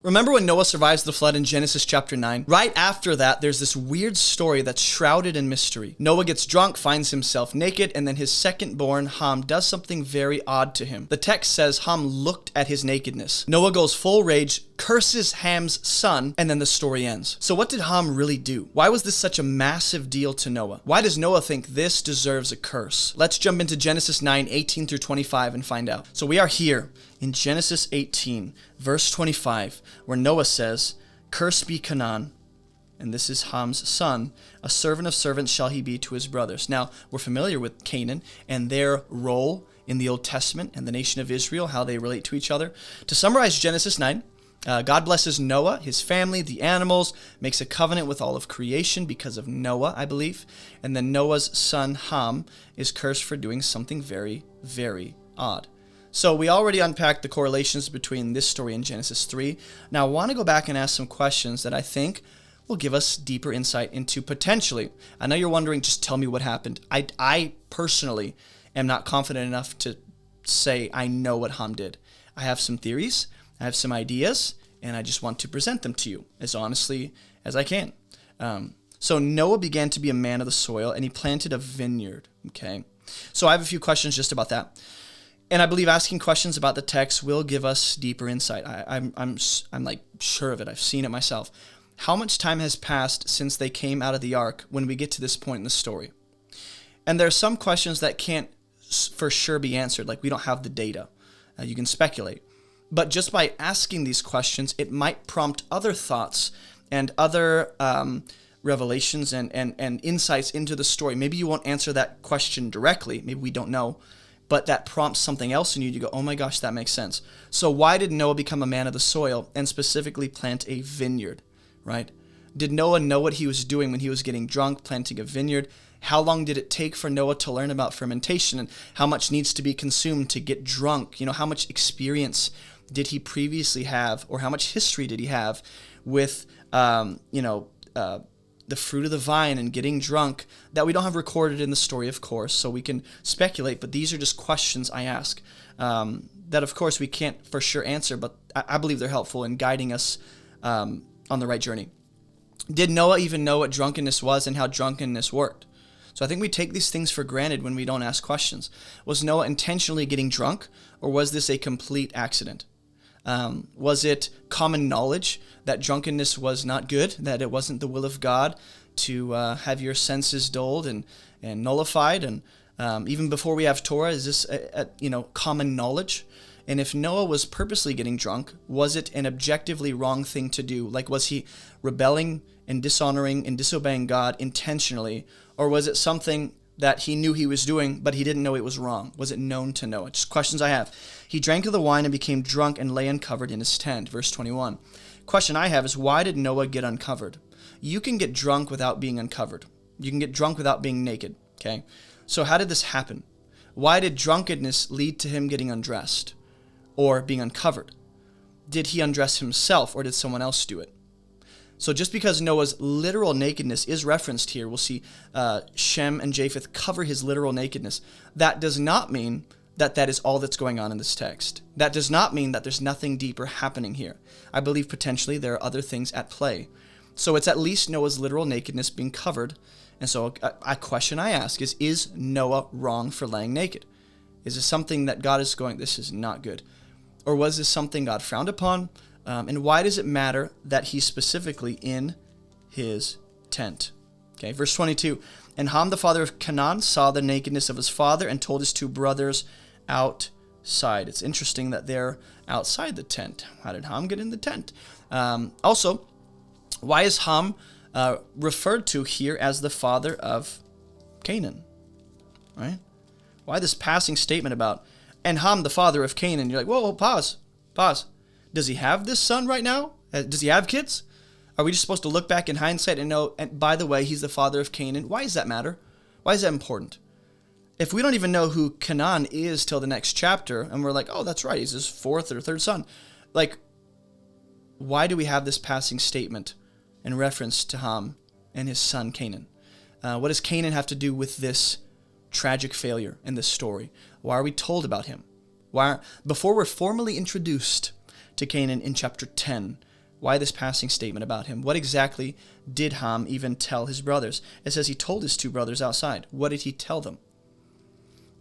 Remember when Noah survives the flood in Genesis chapter 9? Right after that, there's this weird story that's shrouded in mystery. Noah gets drunk, finds himself naked, and then his second-born, Ham, does something very odd to him. The text says Ham looked at his nakedness. Noah goes full rage, curses Ham's son, and then the story ends. So what did Ham really do? Why was this such a massive deal to Noah? Why does Noah think this deserves a curse? Let's jump into Genesis 9, 18 through 25 and find out. So we are here in Genesis 18, verse 25, where Noah says, "Cursed be Canaan," and this is Ham's son, "a servant of servants shall he be to his brothers." Now, we're familiar with Canaan and their role in the Old Testament and the nation of Israel, how they relate to each other. To summarize Genesis 9, God blesses Noah, his family, the animals, makes a covenant with all of creation because of Noah, I believe. And then Noah's son, Ham, is cursed for doing something very, very odd. So we already unpacked the correlations between this story and Genesis 3. Now I want to go back and ask some questions that I think will give us deeper insight into potentially. I know you're wondering, just tell me what happened. I personally am not confident enough to say I know what Ham did. I have some theories, I have some ideas, and I just want to present them to you as honestly as I can. So Noah began to be a man of the soil, and he planted a vineyard. Okay, so I have a few questions just about that. And I believe asking questions about the text will give us deeper insight. I'm like sure of it. I've seen it myself. How much time has passed since they came out of the ark when we get to this point in the story? And there are some questions that can't for sure be answered. Like, we don't have the data. You can speculate. But just by asking these questions, it might prompt other thoughts and other revelations and insights into the story. Maybe you won't answer that question directly. Maybe we don't know. But that prompts something else in you. You go, oh my gosh, that makes sense. So why did Noah become a man of the soil and specifically plant a vineyard, right? Did Noah know what he was doing when he was getting drunk, planting a vineyard? How long did it take for Noah to learn about fermentation and how much needs to be consumed to get drunk? You know, how much experience did he previously have, or how much history did he have with, the fruit of the vine and getting drunk that we don't have recorded in the story, of course, so we can speculate, but these are just questions I ask that, of course, we can't for sure answer, but I believe they're helpful in guiding us on the right journey. Did Noah even know what drunkenness was and how drunkenness worked? So I think we take these things for granted when we don't ask questions. Was Noah intentionally getting drunk, or was this a complete accident? Was it common knowledge that drunkenness was not good, that it wasn't the will of God to have your senses dulled and nullified? And even before we have Torah, is this common knowledge? And if Noah was purposely getting drunk, was it an objectively wrong thing to do? Like, was he rebelling and dishonoring and disobeying God intentionally? Or was it something that he knew he was doing, but he didn't know it was wrong? Was it known to Noah? Just questions I have. He drank of the wine and became drunk and lay uncovered in his tent. Verse 21. Question I have is, why did Noah get uncovered? You can get drunk without being uncovered. You can get drunk without being naked. Okay. So how did this happen? Why did drunkenness lead to him getting undressed or being uncovered? Did he undress himself, or did someone else do it? So just because Noah's literal nakedness is referenced here, we'll see Shem and Japheth cover his literal nakedness. That does not mean that that is all that's going on in this text. That does not mean that there's nothing deeper happening here. I believe potentially there are other things at play. So it's at least Noah's literal nakedness being covered. And so a question I ask is Noah wrong for laying naked? Is this something that God is going, this is not good? Or was this something God frowned upon? And why does it matter that he's specifically in his tent? Okay, verse 22. And Ham, the father of Canaan, saw the nakedness of his father and told his two brothers outside. It's interesting that they're outside the tent. How did Ham get in the tent? Also, why is Ham referred to here as the father of Canaan? Right? Why this passing statement about, and Ham, the father of Canaan? You're like, whoa, pause. Does he have this son right now? Does he have kids? Are we just supposed to look back in hindsight and know, and by the way, he's the father of Canaan? Why does that matter? Why is that important? If we don't even know who Canaan is till the next chapter, and we're like, oh, that's right, he's his fourth or third son. Like, why do we have this passing statement in reference to Ham and his son Canaan? What does Canaan have to do with this tragic failure in this story? Why are we told about him? Before we're formally introduced to Canaan in chapter 10, Why this passing statement about him? What exactly did Ham even tell his brothers? It says he told his two brothers outside. What did he tell them?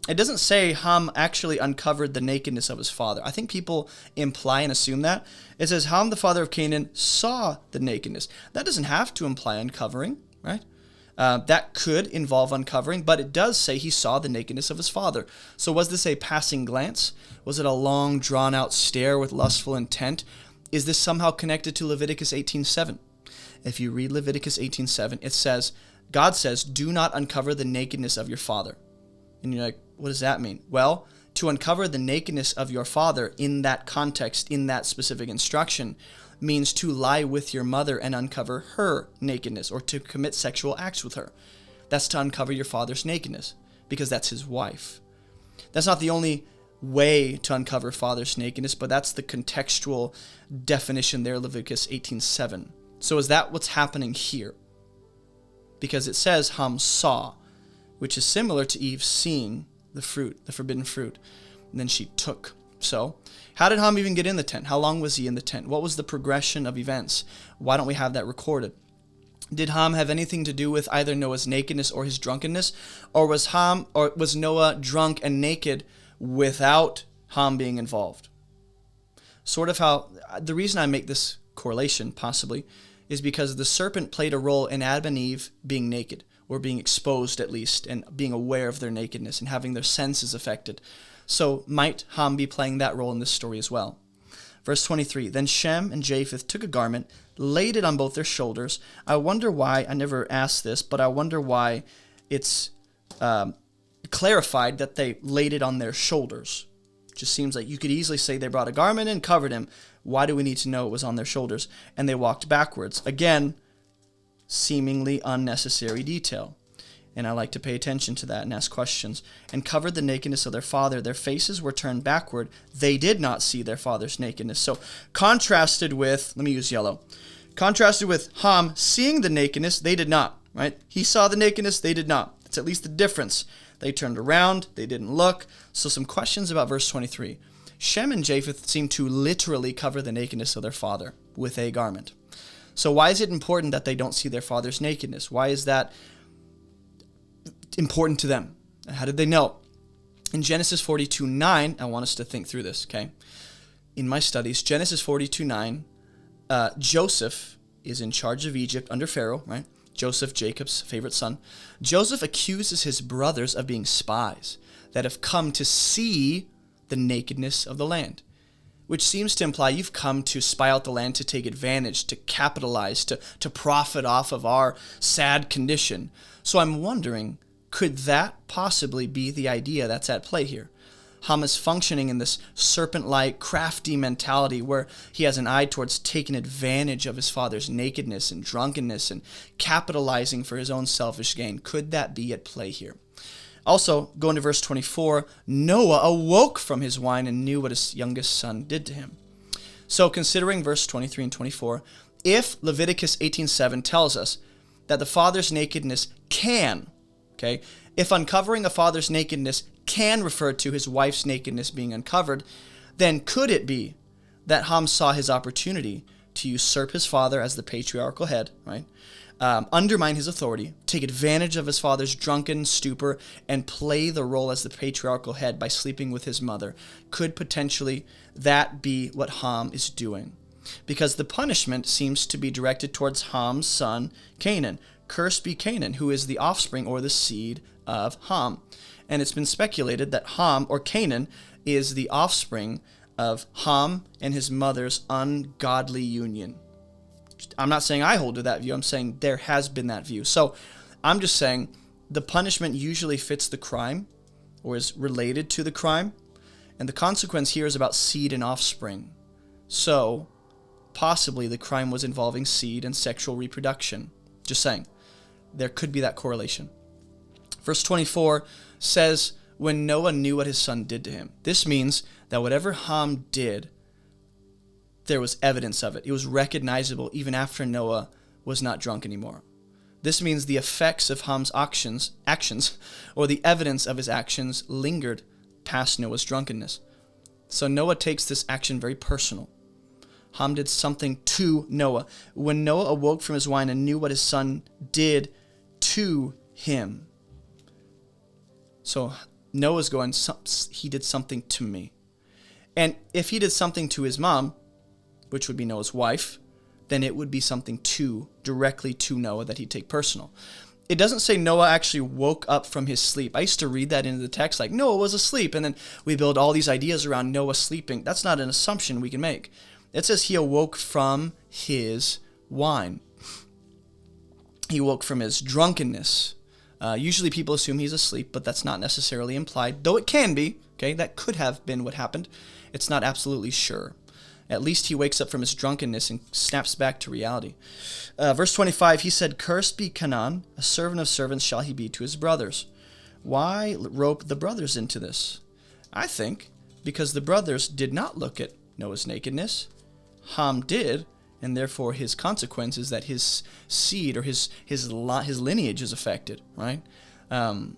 It doesn't say Ham actually uncovered the nakedness of his father. I think people imply and assume that. It says Ham, the father of Canaan, saw the nakedness. That doesn't have to imply uncovering, right? That could involve uncovering, but it does say he saw the nakedness of his father. So was this a passing glance? Was it a long, drawn-out stare with lustful intent? Is this somehow connected to Leviticus 18:7? If you read Leviticus 18:7, it says, God says, do not uncover the nakedness of your father. And you're like, what does that mean? Well, to uncover the nakedness of your father in that context, in that specific instruction, means to lie with your mother and uncover her nakedness, or to commit sexual acts with her. That's to uncover your father's nakedness, because that's his wife. That's not the only way to uncover father's nakedness, but that's the contextual definition there, Leviticus 18:7. So is that what's happening here? Because it says Ham saw, which is similar to Eve seeing the fruit, the forbidden fruit, and then she took. So, how did Ham even get in the tent? How long was he in the tent? What was the progression of events? Why don't we have that recorded? Did Ham have anything to do with either Noah's nakedness or his drunkenness? Or was Noah drunk and naked without Ham being involved? Sort of how, the reason I make this correlation, possibly, is because the serpent played a role in Adam and Eve being naked, or being exposed at least, and being aware of their nakedness and having their senses affected. So might Ham be playing that role in this story as well? Verse 23, then Shem and Japheth took a garment, laid it on both their shoulders. I wonder why, I never asked this, but I wonder why it's clarified that they laid it on their shoulders. It just seems like you could easily say they brought a garment and covered him. Why do we need to know it was on their shoulders? And they walked backwards. Again, seemingly unnecessary detail. And I like to pay attention to that and ask questions. And covered the nakedness of their father. Their faces were turned backward. They did not see their father's nakedness. So contrasted with, let me use yellow. Contrasted with Ham seeing the nakedness, they did not, right? He saw the nakedness, they did not. It's at least the difference. They turned around, they didn't look. So some questions about verse 23. Shem and Japheth seem to literally cover the nakedness of their father with a garment. So why is it important that they don't see their father's nakedness? Why is that important to them? How did they know? In Genesis 42:9, I want us to think through this, okay? In my studies, Genesis 42:9, Joseph is in charge of Egypt under Pharaoh, right? Joseph, Jacob's favorite son. Joseph accuses his brothers of being spies that have come to see the nakedness of the land, which seems to imply you've come to spy out the land to take advantage, to capitalize, to profit off of our sad condition. So I'm wondering, could that possibly be the idea that's at play here? Ham is functioning in this serpent-like, crafty mentality where he has an eye towards taking advantage of his father's nakedness and drunkenness and capitalizing for his own selfish gain. Could that be at play here? Also, going to verse 24, Noah awoke from his wine and knew what his youngest son did to him. So considering verse 23 and 24, if Leviticus 18:7 tells us that the father's nakedness can, okay, if uncovering a father's nakedness can refer to his wife's nakedness being uncovered, then could it be that Ham saw his opportunity to usurp his father as the patriarchal head, right? Undermine his authority, take advantage of his father's drunken stupor, and play the role as the patriarchal head by sleeping with his mother? Could potentially that be what Ham is doing? Because the punishment seems to be directed towards Ham's son, Canaan. Cursed be Canaan, who is the offspring or the seed of Ham. And it's been speculated that Ham, or Canaan, is the offspring of Ham and his mother's ungodly union. I'm not saying I hold to that view. I'm saying there has been that view. So I'm just saying the punishment usually fits the crime or is related to the crime. And the consequence here is about seed and offspring. So possibly the crime was involving seed and sexual reproduction. Just saying. There could be that correlation. Verse 24 says, when Noah knew what his son did to him. This means that whatever Ham did, there was evidence of it. It was recognizable even after Noah was not drunk anymore. This means the effects of Ham's actions, or the evidence of his actions, lingered past Noah's drunkenness. So Noah takes this action very personal. Ham did something to Noah. When Noah awoke from his wine and knew what his son did to him. So Noah's going, he did something to me. And if he did something to his mom, which would be Noah's wife, then it would be something directly to Noah that he'd take personal. It doesn't say Noah actually woke up from his sleep. I used to read that into the text like Noah was asleep, and then we build all these ideas around Noah sleeping. That's not an assumption we can make. It says he awoke from his wine. He woke from his drunkenness. Usually people assume he's asleep, but that's not necessarily implied, though it can be. Okay, that could have been what happened. It's not absolutely sure. At least he wakes up from his drunkenness and snaps back to reality. Verse 25, he said, "Cursed be Canaan, a servant of servants shall he be to his brothers." Why rope the brothers into this? I think because the brothers did not look at Noah's nakedness. Ham did, and therefore his consequence is that his seed or his lineage is affected, right?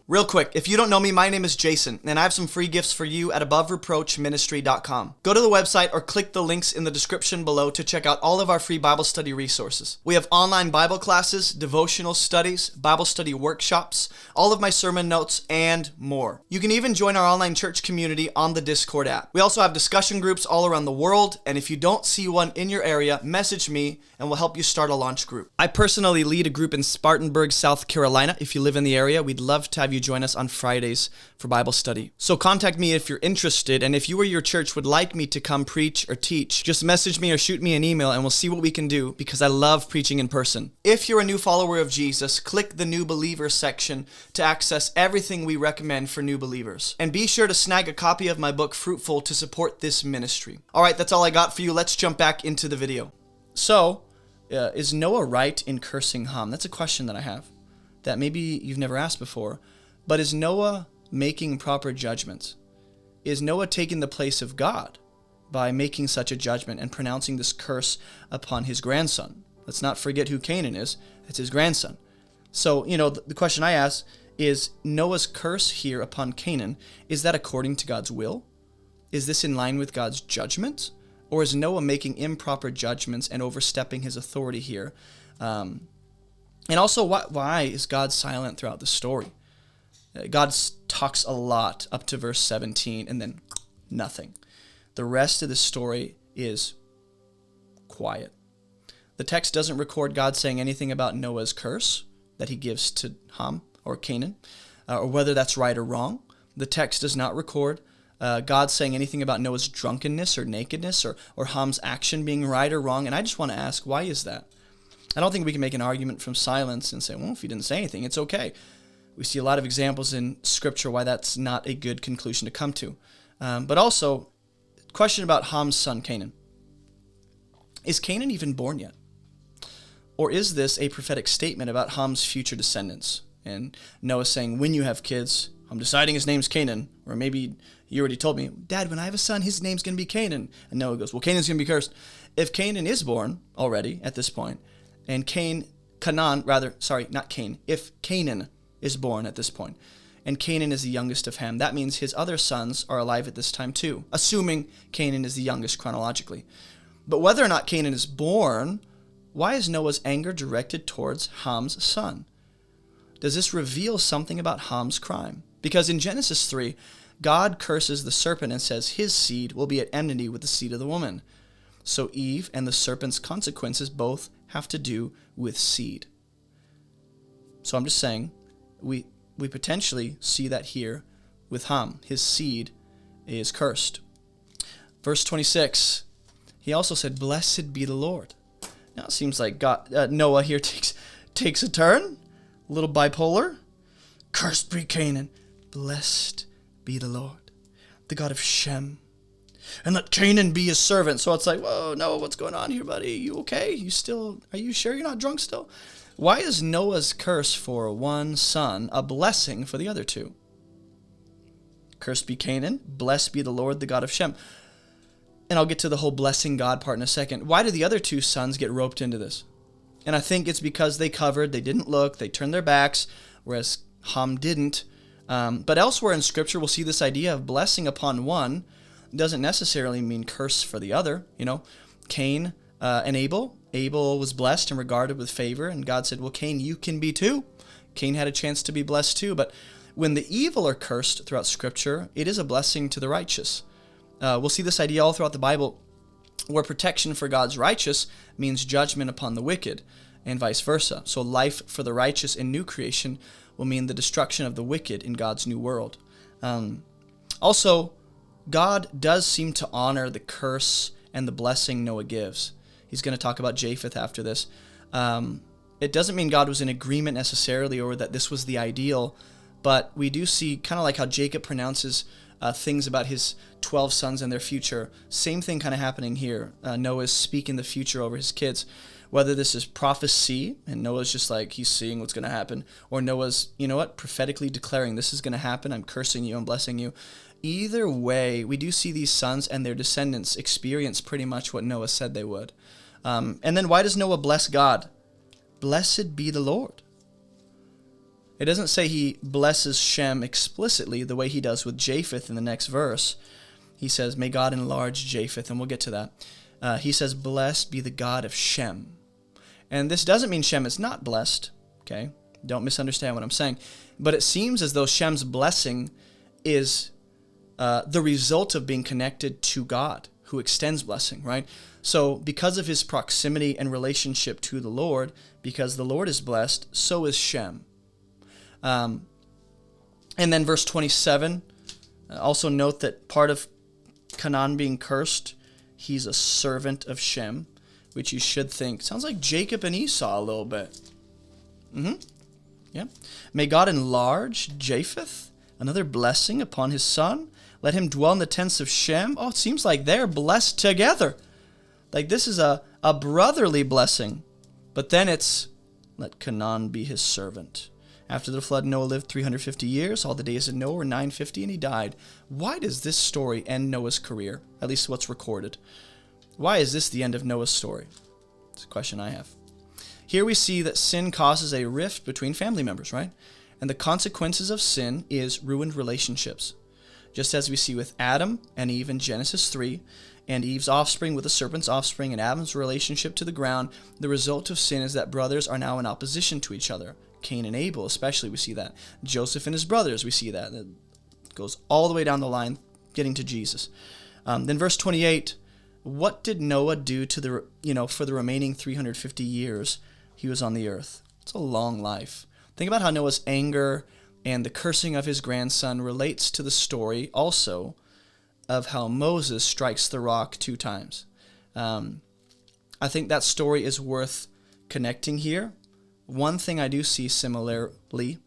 Real quick, if you don't know me, my name is Jason, and I have some free gifts for you at abovereproachministry.com. Go to the website or click the links in the description below to check out all of our free Bible study resources. We have online Bible classes, devotional studies, Bible study workshops, all of my sermon notes, and more. You can even join our online church community on the Discord app. We also have discussion groups all around the world, and if you don't see one in your area, message me and we'll help you start a launch group. I personally lead a group in Spartanburg, South Carolina. If you live in the area, we'd love to have you join us on Fridays for Bible study. So contact me if you're interested, and if you or your church would like me to come preach or teach, just message me or shoot me an email and we'll see what we can do, because I love preaching in person. If you're a new follower of Jesus, click the New Believers section to access everything we recommend for new believers. And be sure to snag a copy of my book, Fruitful, to support this ministry. All right, that's all I got for you. Let's jump back into the video. So, is Noah right in cursing Ham? That's a question that I have that maybe you've never asked before. But is Noah making proper judgments? Is Noah taking the place of God by making such a judgment and pronouncing this curse upon his grandson? Let's not forget who Canaan is. It's his grandson. So, the question I ask is, Noah's curse here upon Canaan, is that according to God's will? Is this in line with God's judgment? Or is Noah making improper judgments and overstepping his authority here? And also, why is God silent throughout the story? God talks a lot up to verse 17 and then nothing. The rest of the story is quiet. The text doesn't record God saying anything about Noah's curse that he gives to Ham or Canaan, or whether that's right or wrong. The text does not record God saying anything about Noah's drunkenness or nakedness or Ham's action being right or wrong. And I just want to ask, why is that? I don't think we can make an argument from silence and say, well, if he didn't say anything, it's okay. We see a lot of examples in Scripture why that's not a good conclusion to come to. But also, question about Ham's son, Canaan. Is Canaan even born yet? Or is this a prophetic statement about Ham's future descendants? And Noah saying, when you have kids, I'm deciding his name's Canaan. Or maybe you already told me, Dad, when I have a son, his name's going to be Canaan. And Noah goes, well, Canaan's going to be cursed. If Canaan is born already at this point, and if Canaan is born at this point, and Canaan is the youngest of Ham, that means his other sons are alive at this time too, assuming Canaan is the youngest chronologically. But whether or not Canaan is born, why is Noah's anger directed towards Ham's son? Does this reveal something about Ham's crime? Because in Genesis 3, God curses the serpent and says his seed will be at enmity with the seed of the woman. So Eve and the serpent's consequences both have to do with seed. So I'm just saying, we potentially see that here with Ham. His seed is cursed. Verse 26, he also said, blessed be the Lord. Now it seems like Noah here takes a turn, a little bipolar. Cursed be Canaan, blessed be the Lord, the God of Shem, and let Canaan be his servant. So it's like, whoa, Noah, what's going on here, buddy? You okay? Are you sure you're not drunk still? Why is Noah's curse for one son a blessing for the other two? Cursed be Canaan, blessed be the Lord, the God of Shem. And I'll get to the whole blessing God part in a second. Why did the other two sons get roped into this? And I think it's because they didn't look, they turned their backs, whereas Ham didn't. But elsewhere in Scripture, we'll see this idea of blessing upon one doesn't necessarily mean curse for the other. Cain and Abel. Abel was blessed and regarded with favor, and God said, well, Cain, you can be too. Cain had a chance to be blessed too, but when the evil are cursed throughout Scripture, it is a blessing to the righteous. We'll see this idea all throughout the Bible, where protection for God's righteous means judgment upon the wicked, and vice versa. So life for the righteous in new creation will mean the destruction of the wicked in God's new world. Also, God does seem to honor the curse and the blessing Noah gives. He's going to talk about Japheth after this. It doesn't mean God was in agreement necessarily, or that this was the ideal, but we do see kind of like how Jacob pronounces things about his 12 sons and their future. Same thing kind of happening here. Noah's speaking the future over his kids. Whether this is prophecy, and Noah's just like, he's seeing what's going to happen, or Noah's, prophetically declaring, this is going to happen, I'm cursing you, I'm blessing you. Either way, we do see these sons and their descendants experience pretty much what Noah said they would. And then why does Noah bless God? Blessed be the Lord. It doesn't say he blesses Shem explicitly the way he does with Japheth in the next verse. He says, may God enlarge Japheth, and we'll get to that. He says, blessed be the God of Shem. And this doesn't mean Shem is not blessed, okay? Don't misunderstand what I'm saying. But it seems as though Shem's blessing is the result of being connected to God, who extends blessing, right? So because of his proximity and relationship to the Lord, because the Lord is blessed, so is Shem. And then verse 27, also note that part of Canaan being cursed, he's a servant of Shem, which you should think sounds like Jacob and Esau a little bit. Yeah. May God enlarge Japheth, another blessing upon his son. Let him dwell in the tents of Shem. Oh, it seems like they're blessed together. Like this is a brotherly blessing. But then it's, let Canaan be his servant. After the flood, Noah lived 350 years. All the days of Noah were 950, and he died. Why does this story end Noah's career? At least what's recorded. Why is this the end of Noah's story? It's a question I have. Here we see that sin causes a rift between family members, right? And the consequences of sin is ruined relationships. Just as we see with Adam and Eve in Genesis 3, and Eve's offspring with the serpent's offspring and Adam's relationship to the ground, the result of sin is that brothers are now in opposition to each other. Cain and Abel, especially, we see that. Joseph and his brothers, we see that. It goes all the way down the line, getting to Jesus. Then verse 28, what did Noah do to the, for the remaining 350 years he was on the earth? It's a long life. Think about how Noah's anger and the cursing of his grandson relates to the story also of how Moses strikes the rock 2 times. I think that story is worth connecting here. One thing I do see similarly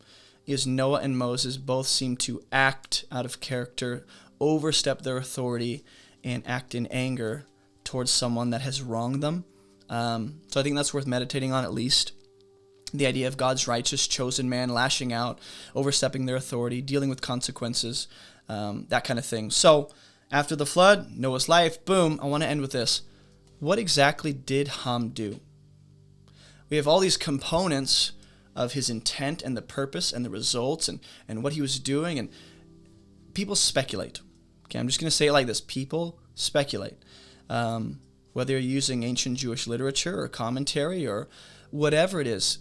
is Noah and Moses both seem to act out of character, overstep their authority, and act in anger towards someone that has wronged them. So I think that's worth meditating on at least. The idea of God's righteous chosen man lashing out, overstepping their authority, dealing with consequences, that kind of thing. So after the flood, Noah's life, boom, I want to end with this. What exactly did Ham do? We have all these components of his intent and the purpose and the results and what he was doing, and people speculate. Okay, I'm just going to say it like this. People speculate. Whether you're using ancient Jewish literature or commentary or whatever it is,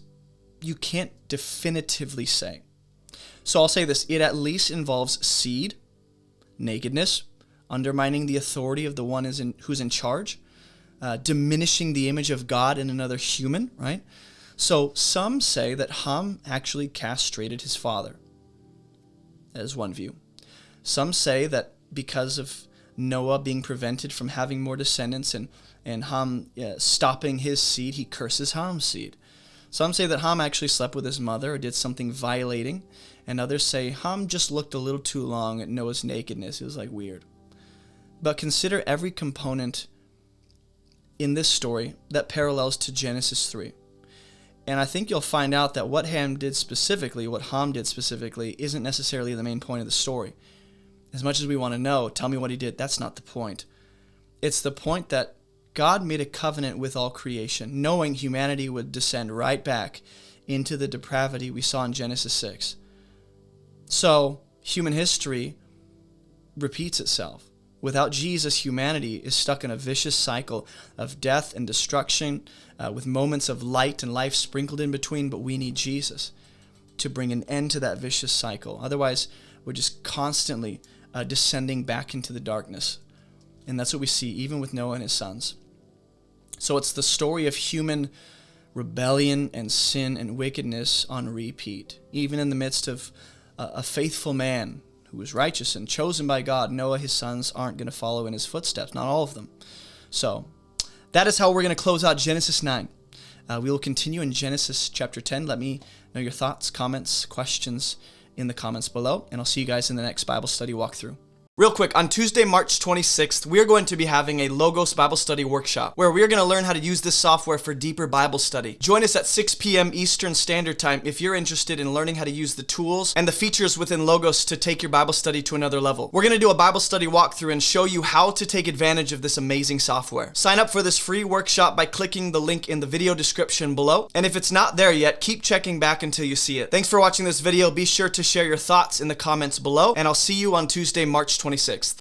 you can't definitively say. So I'll say this. It at least involves seed, nakedness, undermining the authority of the one who's in charge, diminishing the image of God in another human, right? So some say that Ham actually castrated his father. That is one view. Some say that because of Noah being prevented from having more descendants and Ham stopping his seed, he curses Ham's seed. Some say that Ham actually slept with his mother or did something violating, and others say Ham just looked a little too long at Noah's nakedness. It was like weird. But consider every component in this story that parallels to Genesis 3. And I think you'll find out that what Ham did specifically, isn't necessarily the main point of the story. As much as we want to know, tell me what he did, that's not the point. It's the point that God made a covenant with all creation, knowing humanity would descend right back into the depravity we saw in Genesis 6. So, human history repeats itself. Without Jesus, humanity is stuck in a vicious cycle of death and destruction, with moments of light and life sprinkled in between, but we need Jesus to bring an end to that vicious cycle. Otherwise, we're just constantly descending back into the darkness. And that's what we see even with Noah and his sons. So it's the story of human rebellion and sin and wickedness on repeat. Even in the midst of a faithful man who was righteous and chosen by God, Noah, his sons, aren't going to follow in his footsteps, not all of them. So that is how we're going to close out Genesis 9. We will continue in Genesis chapter 10. Let me know your thoughts, comments, questions in the comments below, and I'll see you guys in the next Bible study walkthrough. Real quick, on Tuesday, March 26th, we're going to be having a Logos Bible Study workshop where we're going to learn how to use this software for deeper Bible study. Join us at 6 p.m. Eastern Standard Time if you're interested in learning how to use the tools and the features within Logos to take your Bible study to another level. We're going to do a Bible study walkthrough and show you how to take advantage of this amazing software. Sign up for this free workshop by clicking the link in the video description below. And if it's not there yet, keep checking back until you see it. Thanks for watching this video. Be sure to share your thoughts in the comments below, and I'll see you on Tuesday, March 26th.